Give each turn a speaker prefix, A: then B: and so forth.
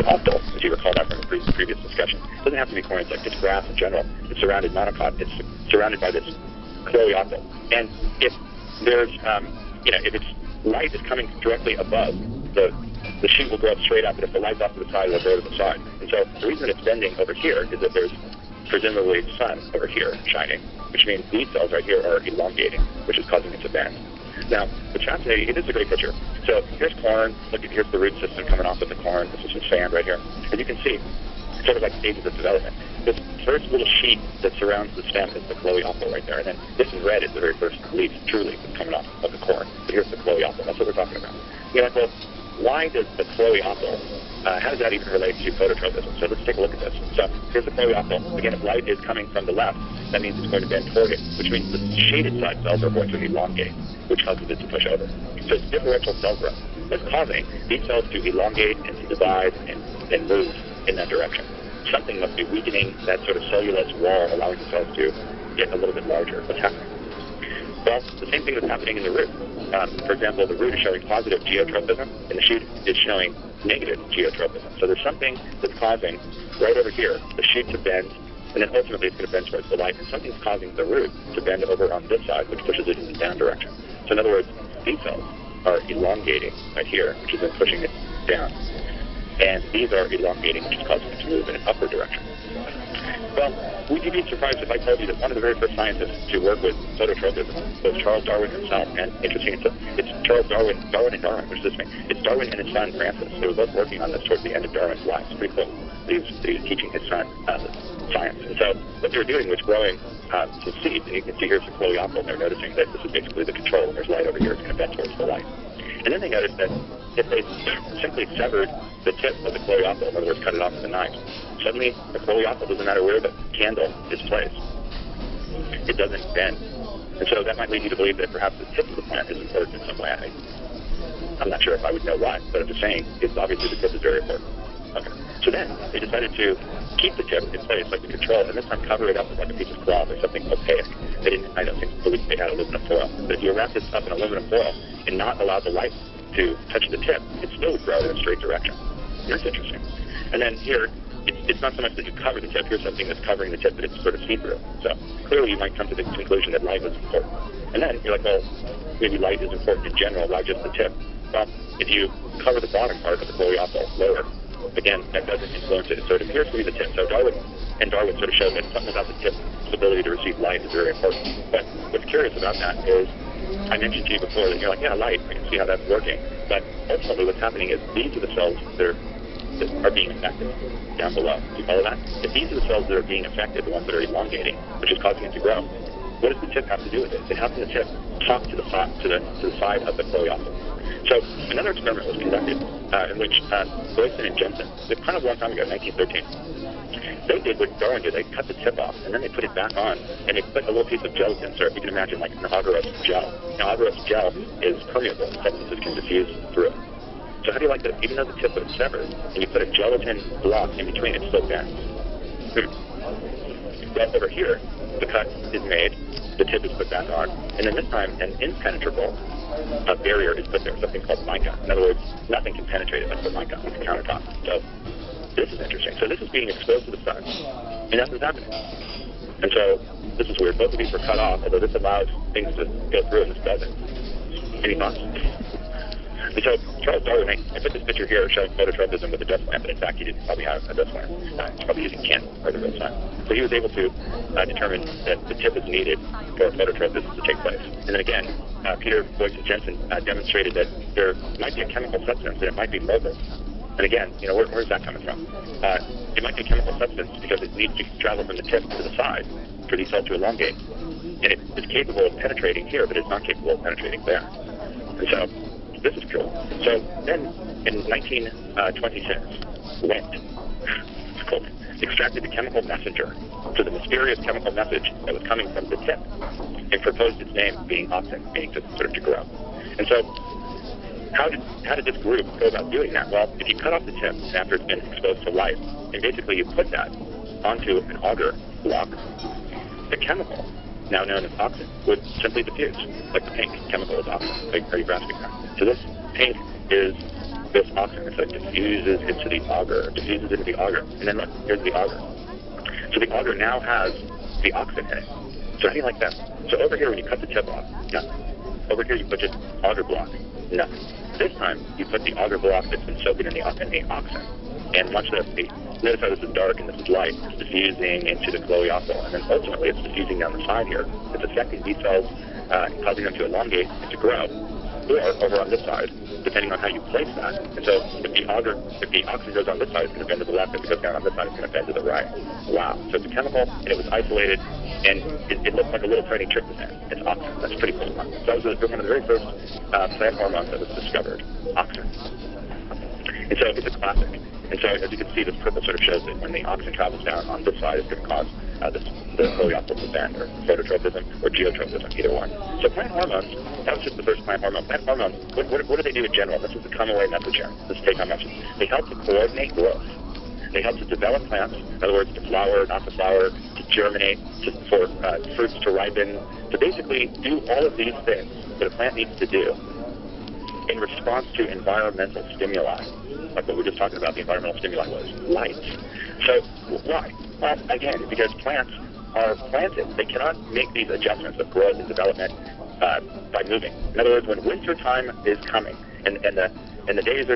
A: coleoptile, as you recall that from the previous discussion. It doesn't have to be corn insect, it's grass in general. It's surrounded, monocot, it's surrounded by this coleoptile. And if there's, if its light is coming directly above, the shoot will grow up straight up, but if the light's off to the side, it will grow to the side. And so the reason it's bending over here is that there's presumably sun over here shining, which means these cells right here are elongating, which is causing it to bend. Now, what's fascinating, it is a great picture. So here's corn, here's the root system coming off of the corn, this is some sand right here. As you can see, sort of like stages of development. This first little sheet that surrounds the stem is the coleoptile right there, and then this in red is the very first leaf, true leaf, that's coming off of the corn. So here's the coleoptile, that's what we're talking about. You're like, well, why does the coleoptile, how does that even relate to phototropism? So let's take a look at this. So here's the coleoptile. Again, if light is coming from the left, that means it's going to bend toward it, which means the shaded side cells are going to elongate, which causes it to push over. So it's differential cell growth. That's causing these cells to elongate and to divide and move in that direction. Something must be weakening that sort of cellulose wall, allowing the cells to get a little bit larger. What's happening? Well, the same thing is happening in the root. For example, the root is showing positive geotropism, and the shoot is showing negative geotropism. So there's something that's causing, right over here, the shoot to bend, and then ultimately it's going to bend towards the light, and something's causing the root to bend over on this side, which pushes it in the down direction. So in other words, these cells are elongating right here, which is then pushing it down. And these are elongating, which is causing it to move in an upward direction. Well, would you be surprised if I told you that one of the very first scientists to work with phototropism was Charles Darwin himself? And interesting, it's Charles Darwin and Darwin, which does this mean? It's Darwin and his son, Francis. They were both working on this towards the end of Darwin's life. It's pretty cool. He was teaching his son science. And so what they were doing was growing some seeds. And you can see here's the coleoptile, and they're noticing that this is basically the control. And there's light over here. It's going to bend towards the light. And then they noticed that if they simply severed the tip of the coleoptile, in other words, cut it off with a knife, suddenly the coleoptile, doesn't matter where the candle is placed, it doesn't bend. And so that might lead you to believe that perhaps the tip of the plant is important in some way. I'm not sure if I would know why, but I'm just saying it's obviously the tip is very important. Okay. So then they decided to keep the tip in place, like the control, and this time cover it up with like a piece of cloth or something opaque. They didn't, I don't think, believe they had aluminum foil. But if you wrap this up in aluminum foil and not allow the light to touch the tip, it still would grow in a straight direction. That's interesting. And then here, it's not so much that you cover the tip. Here's something that's covering the tip, but it's sort of see-through. So clearly you might come to the conclusion that light is important. And then you're like, well, maybe light is important in general, why just the tip? Well, if you cover the bottom part of the coleoptile lower, again, that doesn't influence it. So it appears to be the tip. So Darwin sort of showed that something about the tip's ability to receive light is very important. But what's curious about that is, I mentioned to you before that you're like, yeah, light, I can see how that's working. But ultimately what's happening is these are the cells that are being affected down below. Do you follow that? If these are the cells that are being affected, the ones that are elongating, which is causing it to grow, what does the tip have to do with it? How can the tip talk to the side of the coleoptile? So another experiment was conducted in which Boyson and Jensen, kind of a long time ago, 1913, they did what Darwin did. They cut the tip off, and then they put it back on, and they put a little piece of gelatin, so if you can imagine like an agarose gel. Now, agarose gel is permeable. Substances can diffuse through it. So how do you like that? Even though the tip was severed, and you put a gelatin block in between, it still bends. Well, over here, the cut is made, the tip is put back on, and then this time an impenetrable barrier is put there, something called mica. In other words, nothing can penetrate it like the mica on the countertop. So this is interesting. So this is being exposed to the sun, and that's what's happening. And so this is weird. Both of these were cut off, although this allows things to go through and this doesn't. Any thoughts? And so Charles Darwin, I put this picture here showing phototropism with a dust lamp, but in fact he didn't probably have a dust lamp. He's probably using candle or the real sun. So he was able to determine that the tip is needed for phototropism to take place. And then again, Peter Boyce and Jensen demonstrated that there might be a chemical substance and it might be mobile. And again, where's that coming from? It might be a chemical substance because it needs to travel from the tip to the side for these cells to elongate. And it is capable of penetrating here, but it's not capable of penetrating there. And so this is cool. So then, in 1926, Wendt extracted the chemical messenger to the mysterious chemical message that was coming from the tip and proposed its name being opsin, meaning to sort of to grow. And so, how did this group go about doing that? Well, if you cut off the tip after it's been exposed to light, and basically you put that onto an agar block, the chemical, now known as opsin, would simply diffuse, like the pink chemical is opsin. Are you grasping that? So this pink is this oxygen. So it diffuses into the auger, and then look, here's the auger. So the auger now has the oxygen in it. So how do you like that? So over here, when you cut the tip off, nothing. Over here, you put just auger block, nothing. This time, you put the auger block that's been soaking in the oxygen. And watch this. Notice how this is dark and this is light. It's diffusing into the chloroacyl, and then ultimately it's diffusing down the side here. It's affecting these cells, causing them to elongate and to grow, or over on this side, depending on how you place that. And so if the oxygen goes on this side, it's going to bend to the left. If it goes down on this side, it's going to bend to the right. Wow. So it's a chemical, and it was isolated, and it looks like a little tiny tryptophan. It's oxygen. That's pretty cool. So that was one of the very first plant hormones that was discovered, oxygen. And so it's a classic. And so as you can see, this purple sort of shows that when the oxygen travels down on this side, it's going to cause the chloroacyl to bend, or phototropism, or geotropism, either one. So plant hormones, that was just the first plant hormone. Plant hormones, what do they do in general? This is the come away message here. This take-home message. They help to coordinate growth. They help to develop plants, in other words, to flower, not to flower, to germinate, for fruits to ripen, to basically do all of these things that a plant needs to do in response to environmental stimuli. Like what we were just talking about, the environmental stimuli was light. So why? Well, again, because plants are planted. They cannot make these adjustments of growth and development by moving. In other words, when winter time is coming and the days are